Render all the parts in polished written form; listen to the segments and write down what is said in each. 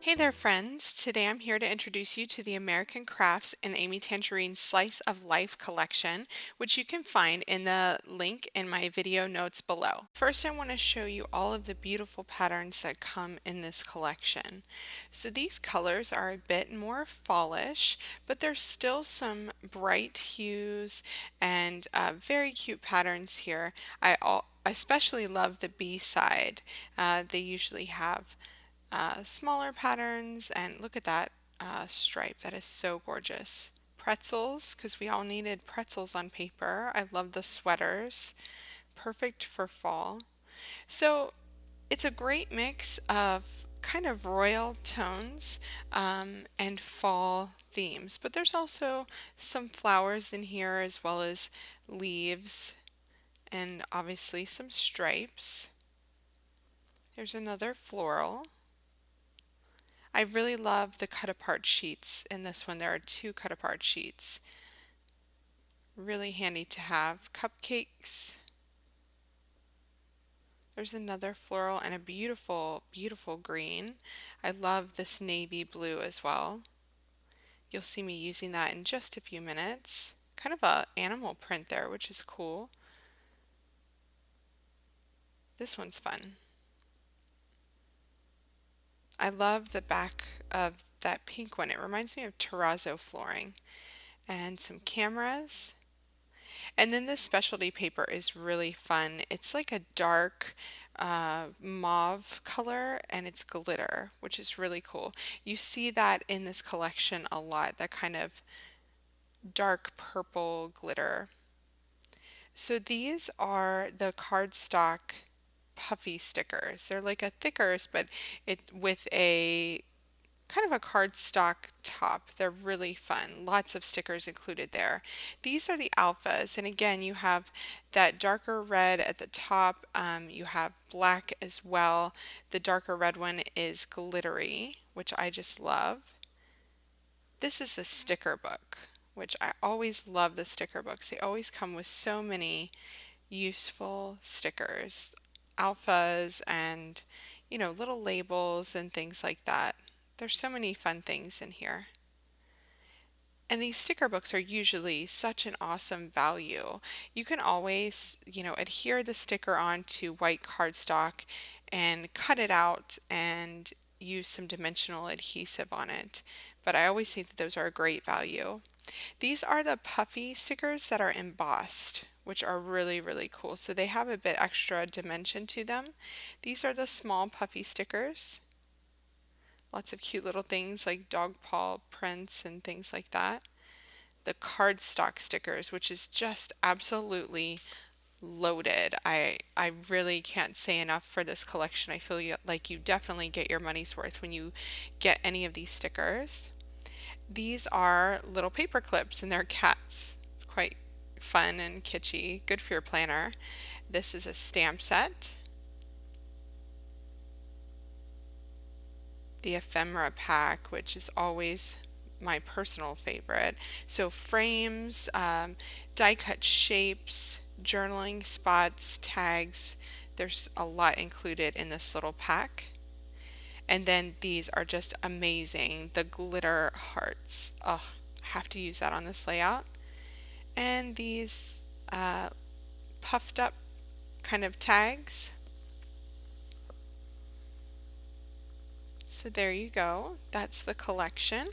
Hey there, friends. Today I'm here to introduce you to the American Crafts and Amy Tangerine's Slice of Life collection, which you can find in the link in my video notes below. First, I want to show you all of the beautiful patterns that come in this collection. So these colors are a bit more fallish, but there's still some bright hues and very cute patterns here. Especially love the B side. They usually have smaller patterns, and look at that stripe. That is so gorgeous. Pretzels, because we all needed pretzels on paper. I love the sweaters. Perfect for fall. So it's a great mix of kind of royal tones and fall themes, but there's also some flowers in here as well as leaves and obviously some stripes. There's another floral. I really love the cut apart sheets in this one. There are two cut apart sheets. Really handy to have. Cupcakes. There's another floral and a beautiful, beautiful green. I love this navy blue as well. You'll see me using that in just a few minutes. Kind of a animal print there, which is cool. This one's fun. I love the back of that pink one. It reminds me of terrazzo flooring. And some cameras. And then this specialty paper is really fun. It's like a dark mauve color and it's glitter, which is really cool. You see that in this collection a lot, that kind of dark purple glitter. So these are the cardstock puffy stickers. They're like a thickers, but it with a kind of a cardstock top. They're really fun. Lots of stickers included there. These are the alphas, and again, you have that darker red at the top. You have black as well. The darker red one is glittery, which I just love. This is the sticker book, which I always love the sticker books. They always come with so many useful stickers, alphas, and little labels and things like that. There's so many fun things in here. And these sticker books are usually such an awesome value. You can always, adhere the sticker onto white cardstock and cut it out and use some dimensional adhesive on it. But I always think that those are a great value. These are the puffy stickers that are embossed, which are really, really cool. So they have a bit extra dimension to them. These are the small puffy stickers. Lots of cute little things like dog paw prints and things like that. The cardstock stickers, which is just absolutely loaded. I really can't say enough for this collection. I feel like you definitely get your money's worth when you get any of these stickers. These are little paper clips and they're cats. It's quite fun and kitschy. Good for your planner. This is a stamp set. The Ephemera Pack, which is always my personal favorite. So frames, die cut shapes, journaling spots, tags. There's a lot included in this little pack. And then these are just amazing. The glitter hearts. Oh, have to use that on this layout. And these puffed up kind of tags. So there you go. That's the collection.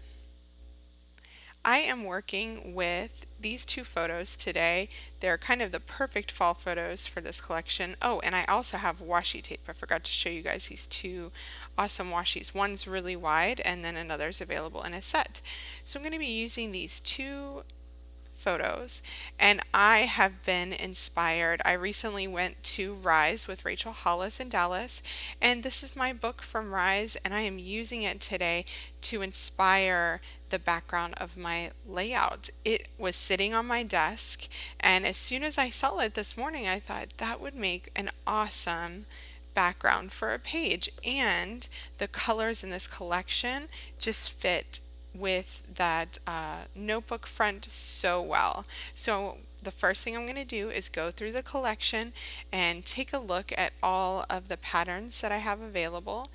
I am working with these two photos today. They're kind of the perfect fall photos for this collection. Oh, and I also have washi tape. I forgot to show you guys these two awesome washies. One's really wide and then another's available in a set. So I'm going to be using these two photos and I have been inspired. I recently went to Rise with Rachel Hollis in Dallas, and this is my book from Rise and I am using it today to inspire the background of my layout. It was sitting on my desk, and as soon as I saw it this morning I thought that would make an awesome background for a page, and the colors in this collection just fit with that notebook front so well. So the first thing I'm going to do is go through the collection and take a look at all of the patterns that I have available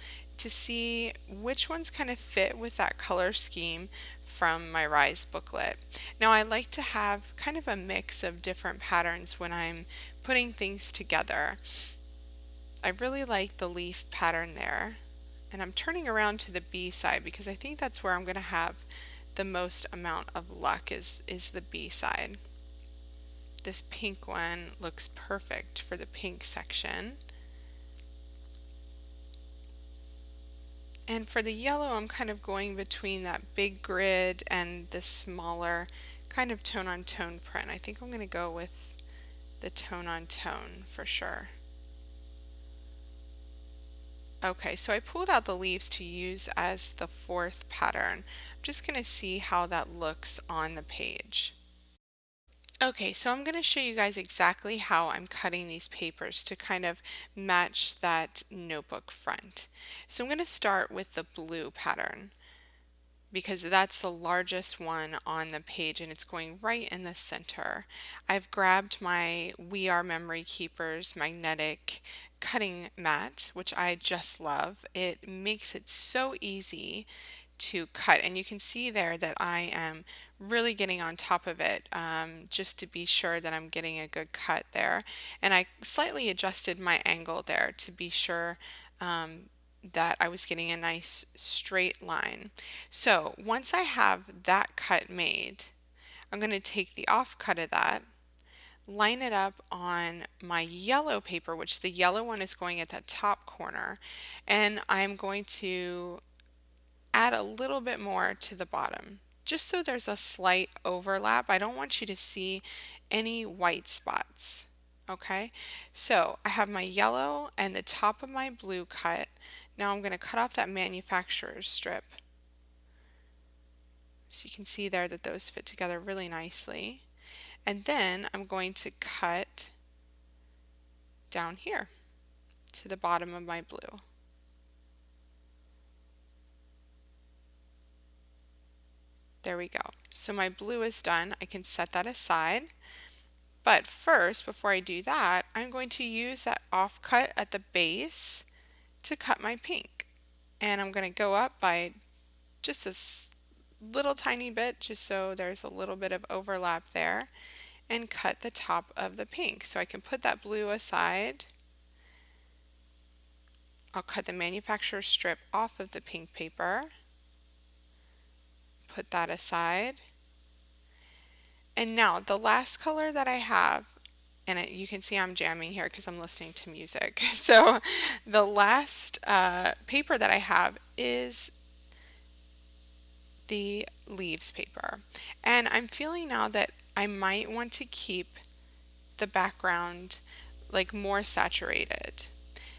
to see which ones kind of fit with that color scheme from my Rise booklet. Now I like to have kind of a mix of different patterns when I'm putting things together. I really like the leaf pattern there, and I'm turning around to the B side because I think that's where I'm going to have the most amount of luck is the B side. This pink one looks perfect for the pink section. And for the yellow, I'm kind of going between that big grid and the smaller kind of tone on tone print. I think I'm going to go with the tone on tone for sure. Okay, so I pulled out the leaves to use as the fourth pattern. I'm just going to see how that looks on the page. Okay, so I'm going to show you guys exactly how I'm cutting these papers to kind of match that notebook front. So I'm going to start with the blue pattern because that's the largest one on the page and it's going right in the center. I've grabbed my We Are Memory Keepers magnetic cutting mat, which I just love. It makes it so easy to cut, and you can see there that I am really getting on top of it just to be sure that I'm getting a good cut there, and I slightly adjusted my angle there to be sure that I was getting a nice straight line. So once I have that cut made, I'm going to take the off cut of that, line it up on my yellow paper, which the yellow one is going at the top corner, and I'm going to add a little bit more to the bottom, just so there's a slight overlap. I don't want you to see any white spots. Okay, so I have my yellow and the top of my blue cut. Now I'm going to cut off that manufacturer's strip. So you can see there that those fit together really nicely. And then I'm going to cut down here to the bottom of my blue. There we go. So my blue is done. I can set that aside. But first, before I do that, I'm going to use that offcut at the base to cut my pink. And I'm going to go up by just a little tiny bit, just so there's a little bit of overlap there, and cut the top of the pink. So I can put that blue aside. I'll cut the manufacturer's strip off of the pink paper. Put that aside. And now the last color that I have, and you can see I'm jamming here because I'm listening to music. So the last paper that I have is the leaves paper. And I'm feeling now that I might want to keep the background like more saturated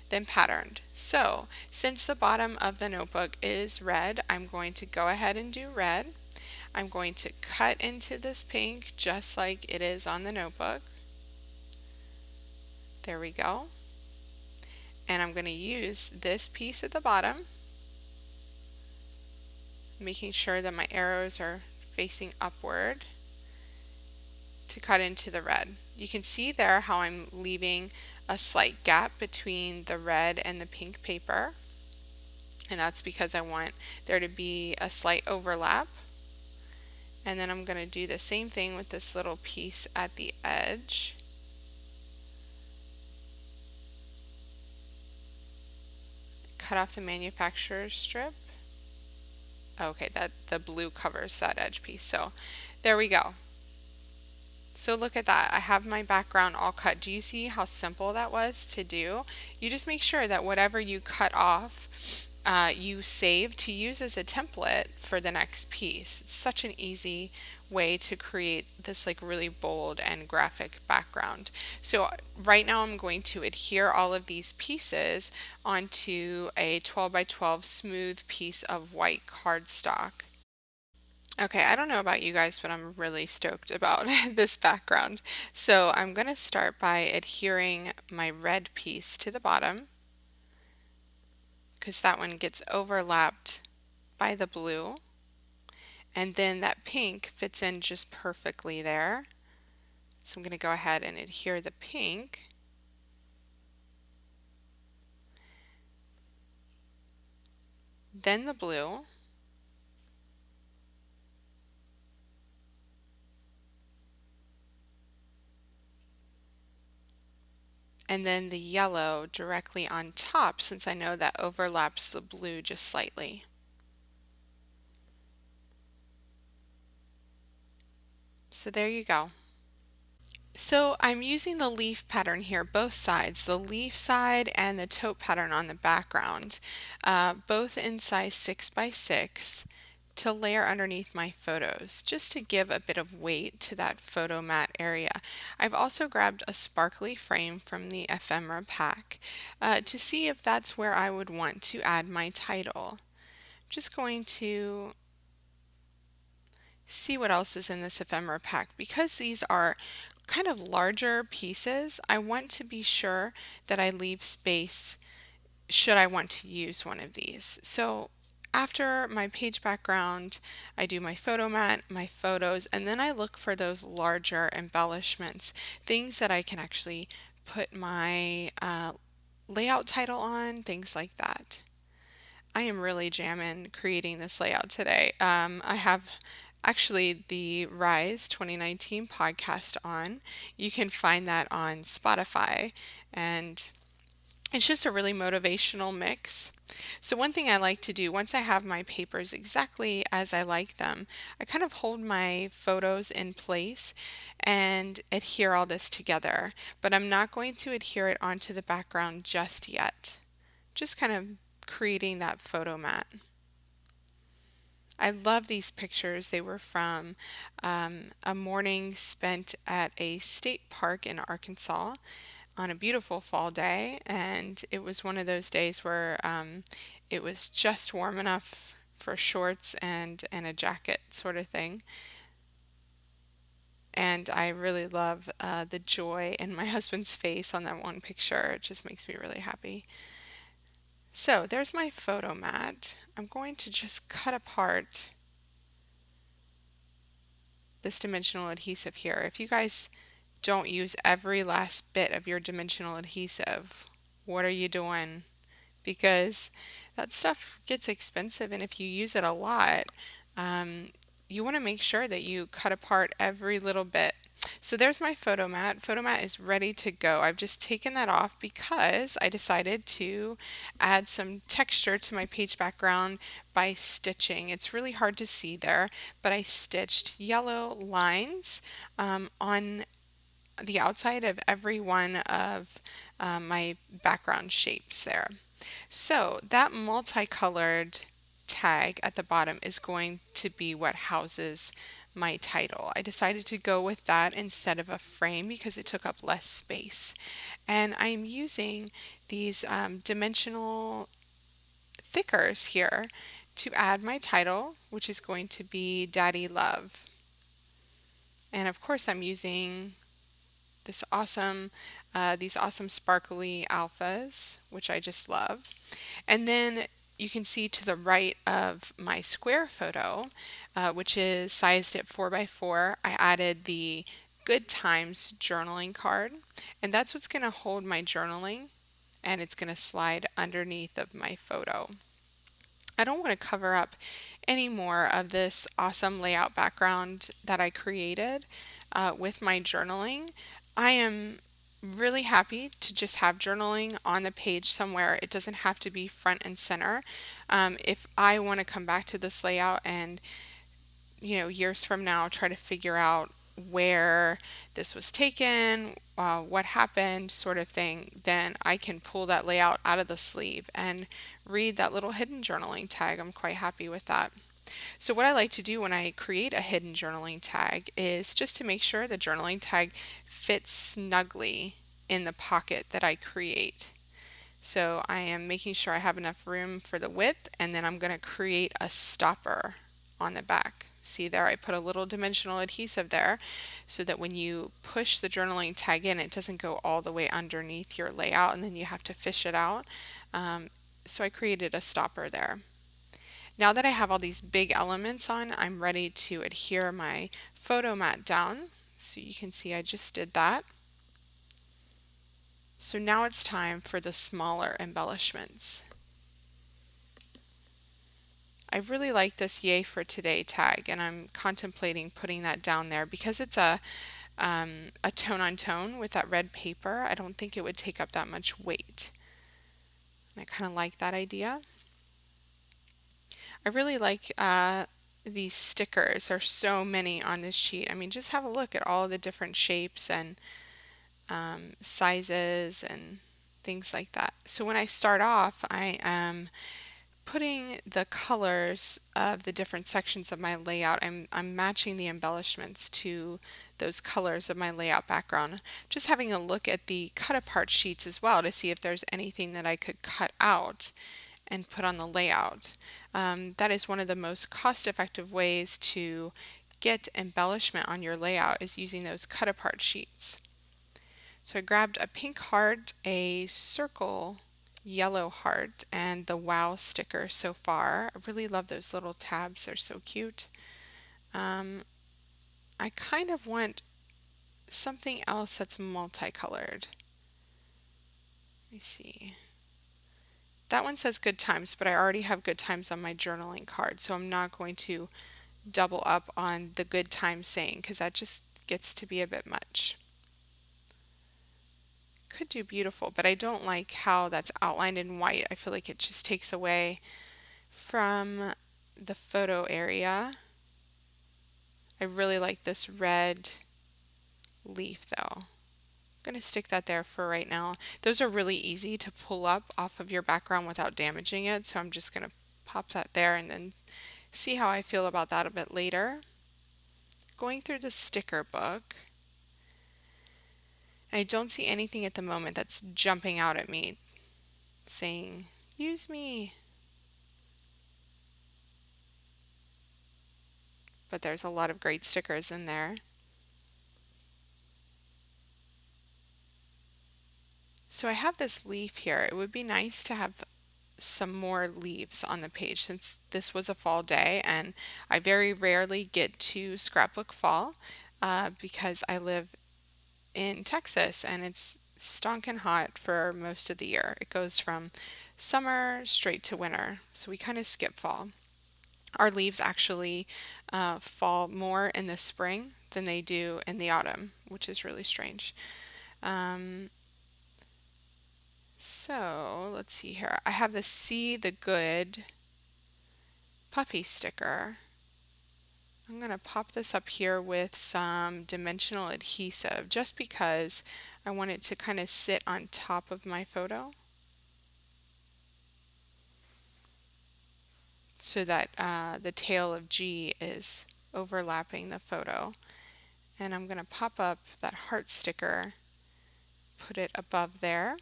than patterned. So since the bottom of the notebook is red, I'm going to go ahead and do red. I'm going to cut into this pink just like it is on the notebook. There we go. And I'm going to use this piece at the bottom, making sure that my arrows are facing upward to cut into the red. You can see there how I'm leaving a slight gap between the red and the pink paper, and that's because I want there to be a slight overlap. And then I'm going to do the same thing with this little piece at the edge. Cut off the manufacturer's strip. Okay, that the blue covers that edge piece. So there we go. So look at that. I have my background all cut. Do you see how simple that was to do? You just make sure that whatever you cut off, you save to use as a template for the next piece. It's such an easy way to create this like really bold and graphic background. So right now I'm going to adhere all of these pieces onto a 12 by 12 smooth piece of white cardstock. Okay, I don't know about you guys, but I'm really stoked about this background. So I'm going to start by adhering my red piece to the bottom, because that one gets overlapped by the blue, and then that pink fits in just perfectly there. So I'm going to go ahead and adhere the pink. then the blue, and then the yellow directly on top since I know that overlaps the blue just slightly. So there you go. So I'm using the leaf pattern here, both sides, the leaf side and the taupe pattern on the background, both in size 6 by 6 to layer underneath my photos, just to give a bit of weight to that photo mat area. I've also grabbed a sparkly frame from the Ephemera Pack to see if that's where I would want to add my title. Just going to see what else is in this ephemera pack. Because these are kind of larger pieces, I want to be sure that I leave space should I want to use one of these. So after my page background, I do my photo mat, my photos, and then I look for those larger embellishments, things that I can actually put my layout title on, things like that. I am really jamming creating this layout today. I have actually the Rise 2019 podcast on. You can find that on Spotify, and it's just a really motivational mix. So, one thing I like to do once I have my papers exactly as I like them, I kind of hold my photos in place and adhere all this together. But I'm not going to adhere it onto the background just yet. Just kind of creating that photo mat. I love these pictures. They were from a morning spent at a state park in Arkansas on a beautiful fall day, and it was one of those days where it was just warm enough for shorts and a jacket sort of thing. And I really love the joy in my husband's face on that one picture. It just makes me really happy. So there's my photo mat. I'm going to just cut apart this dimensional adhesive here. If you guys don't use every last bit of your dimensional adhesive, what are you doing? Because that stuff gets expensive, and if you use it a lot, um, you want to make sure that you cut apart every little bit. So there's my photo mat. Photo mat is ready to go. I've just taken that off because I decided to add some texture to my page background by stitching. It's really hard to see there, but I stitched yellow lines on the outside of every one of my background shapes there. So that multicolored tag at the bottom is going to be what houses my title. I decided to go with that instead of a frame because it took up less space. And I'm using these dimensional thickers here to add my title, which is going to be Daddy Love. And of course I'm using these awesome sparkly alphas, which I just love. And then you can see to the right of my square photo, which is sized at 4 by 4, I added the Good Times journaling card, and that's what's going to hold my journaling, and it's going to slide underneath of my photo. I don't want to cover up any more of this awesome layout background that I created with my journaling. I am really happy to just have journaling on the page somewhere. It doesn't have to be front and center. If I want to come back to this layout and years from now try to figure out where this was taken, what happened, sort of thing, then I can pull that layout out of the sleeve and read that little hidden journaling tag. I'm quite happy with that. So what I like to do when I create a hidden journaling tag is just to make sure the journaling tag fits snugly in the pocket that I create. So I am making sure I have enough room for the width, and then I'm going to create a stopper on the back. See there, I put a little dimensional adhesive there so that when you push the journaling tag in, it doesn't go all the way underneath your layout and then you have to fish it out. So I created a stopper there. Now that I have all these big elements on, I'm ready to adhere my photo mat down. So you can see I just did that. So now it's time for the smaller embellishments. I really like this Yay for Today tag, and I'm contemplating putting that down there because it's a tone on tone with that red paper. I don't think it would take up that much weight. And I kind of like that idea. I really like these stickers. There's so many on this sheet. I mean, just have a look at all the different shapes and sizes and things like that. So when I start off, I am putting the colors of the different sections of my layout. I'm matching the embellishments to those colors of my layout background. Just having a look at the cut apart sheets as well to see if there's anything that I could cut out and put on the layout. That is one of the most cost-effective ways to get embellishment on your layout is using those cut apart sheets. So I grabbed a pink heart, a circle yellow heart, and the wow sticker so far. I really love those little tabs, they're so cute. I kind of want something else that's multicolored. Let me see. That one says good times, but I already have good times on my journaling card, so I'm not going to double up on the good times saying because that just gets to be a bit much. Could do beautiful, but I don't like how that's outlined in white. I feel like it just takes away from the photo area. I really like this red leaf though. I'm going to stick that there for right now. Those are really easy to pull up off of your background without damaging it, so I'm just going to pop that there and then see how I feel about that a bit later. Going through the sticker book, I don't see anything at the moment that's jumping out at me saying, use me. But there's a lot of great stickers in there. So I have this leaf here. It would be nice to have some more leaves on the page since this was a fall day and I very rarely get to scrapbook fall because I live in Texas and it's stonking hot for most of the year. It goes from summer straight to winter, so we kind of skip fall. Our leaves actually fall more in the spring than they do in the autumn, which is really strange. So let's see here. I have the See the Good Puffy sticker. I'm going to pop this up here with some dimensional adhesive just because I want it to kind of sit on top of my photo so that the tail of G is overlapping the photo. And I'm going to pop up that heart sticker, put it above there.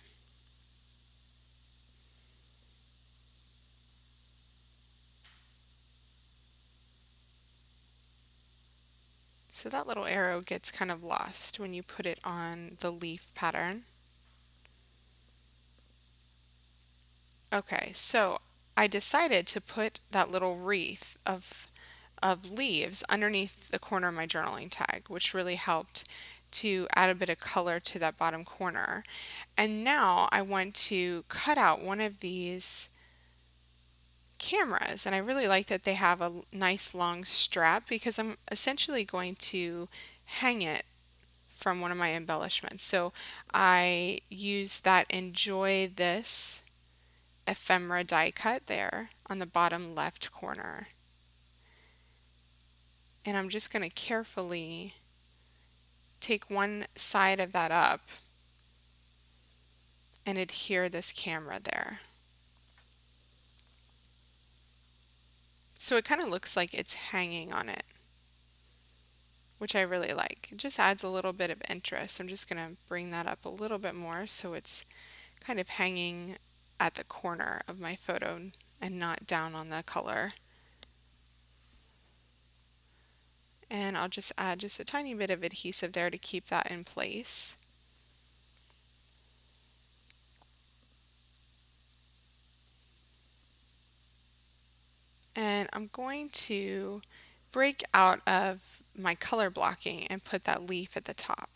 So that little arrow gets kind of lost when you put it on the leaf pattern. Okay, so I decided to put that little wreath of leaves underneath the corner of my journaling tag, which really helped to add a bit of color to that bottom corner. And now I want to cut out one of these cameras, and I really like that they have a nice long strap because I'm essentially going to hang it from one of my embellishments. So I use that Enjoy This ephemera die cut there on the bottom left corner. And I'm just going to carefully take one side of that up and adhere this camera there. So it kind of looks like it's hanging on it, which I really like. It just adds a little bit of interest. I'm just going to bring that up a little bit more so it's kind of hanging at the corner of my photo and not down on the color. And I'll just add just a tiny bit of adhesive there to keep that in place. And I'm going to break out of my color blocking and put that leaf at the top.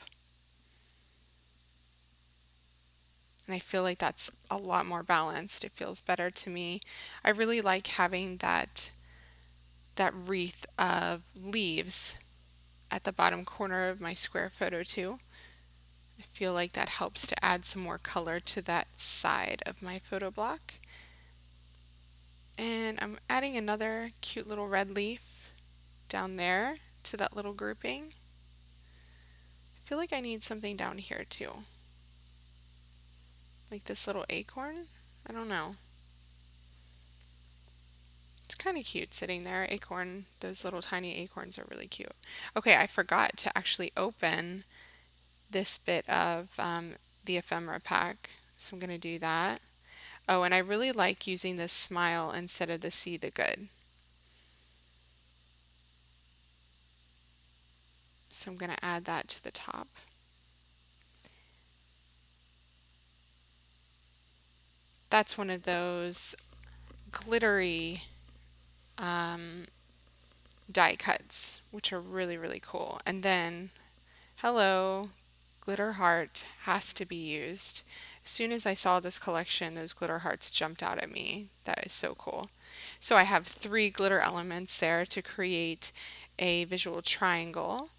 And I feel like that's a lot more balanced. It feels better to me. I really like having that that wreath of leaves at the bottom corner of my square photo too. I feel like that helps to add some more color to that side of my photo block. And I'm adding another cute little red leaf down there to that little grouping. I feel like I need something down here too. Like this little acorn? I don't know. It's kind of cute sitting there. Acorn, those little tiny acorns are really cute. Okay, I forgot to actually open this bit of the Ephemera Pack, so I'm going to do that. Oh, and I really like using this smile instead of the see the good. So I'm going to add that to the top. That's one of those glittery die cuts, which are really, really cool. And then, hello, glitter heart has to be used. As soon as I saw this collection, those glitter hearts jumped out at me. That is so cool. So I have 3 glitter elements there to create a visual triangle.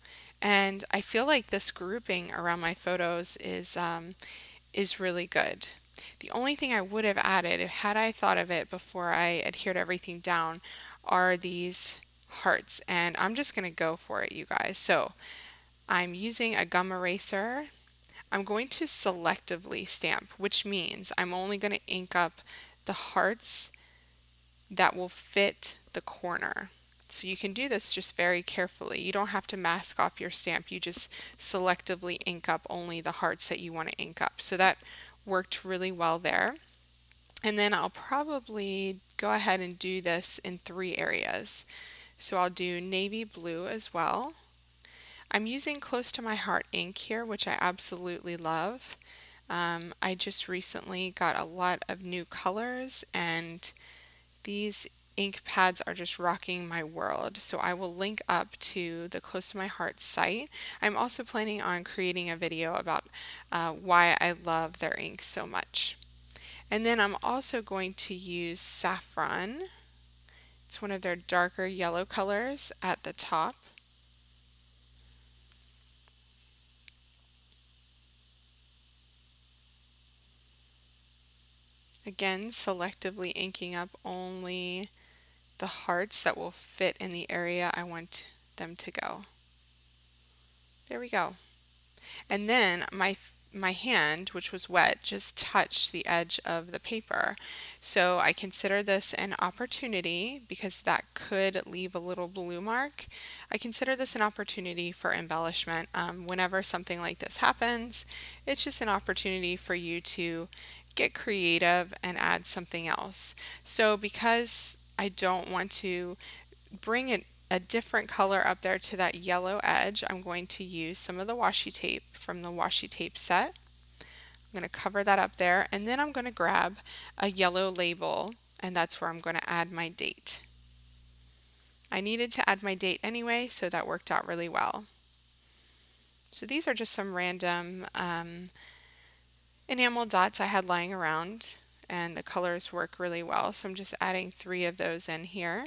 And I feel like this grouping around my photos is really good. The only thing I would have added, had I thought of it before I adhered everything down, are these hearts. And I'm just going to go for it, you guys. So I'm using a gum eraser. I'm going to selectively stamp, which means I'm only going to ink up the hearts that will fit the corner. So you can do this just very carefully. You don't have to mask off your stamp. You just selectively ink up only the hearts that you want to ink up. So that worked really well there. And then I'll probably go ahead and do this in 3 areas. So I'll do navy blue as well. I'm using Close to My Heart ink here, which I absolutely love. I just recently got a lot of new colors, and these ink pads are just rocking my world. So I will link up to the Close to My Heart site. I'm also planning on creating a video about why I love their ink so much. And then I'm also going to use Saffron. It's one of their darker yellow colors at the top. Again, selectively inking up only the hearts that will fit in the area I want them to go. There we go. And then my hand, which was wet, just touched the edge of the paper. So I consider this an opportunity, because that could leave a little blue mark. I consider this an opportunity for embellishment. Whenever something like this happens, it's just an opportunity for you to get creative and add something else. So because I don't want to bring it a different color up there to that yellow edge, I'm going to use some of the washi tape from the washi tape set. I'm going to cover that up there, and then I'm going to grab a yellow label, and that's where I'm going to add my date. I needed to add my date anyway, so that worked out really well. So these are just some random enamel dots I had lying around, and the colors work really well, so I'm just adding 3 of those in here.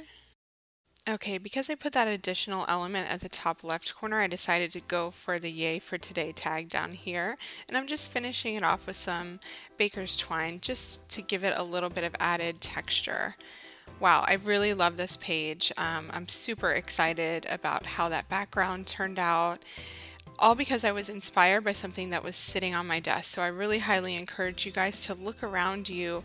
Okay, because I put that additional element at the top left corner, I decided to go for the Yay for Today tag down here, and I'm just finishing it off with some baker's twine just to give it a little bit of added texture. Wow, I really love this page. I'm super excited about how that background turned out, all because I was inspired by something that was sitting on my desk. So I really highly encourage you guys to look around you,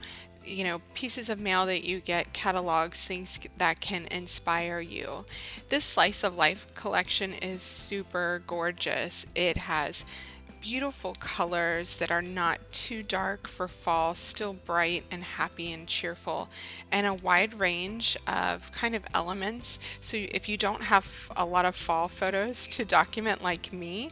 pieces of mail that you get, catalogs, things that can inspire you. This Slice of Life collection is super gorgeous. It has beautiful colors that are not too dark for fall, still bright and happy and cheerful, and a wide range of kind of elements. So if you don't have a lot of fall photos to document like me,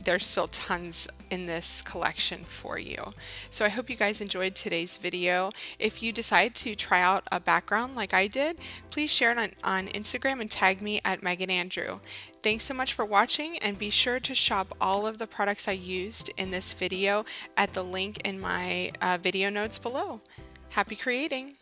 there's still tons in this collection for you. So I hope you guys enjoyed today's video. If you decide to try out a background like I did, please share it on Instagram and tag me at Megan Andrew. Thanks so much for watching, and be sure to shop all of the products I used in this video at the link in my video notes below. Happy creating!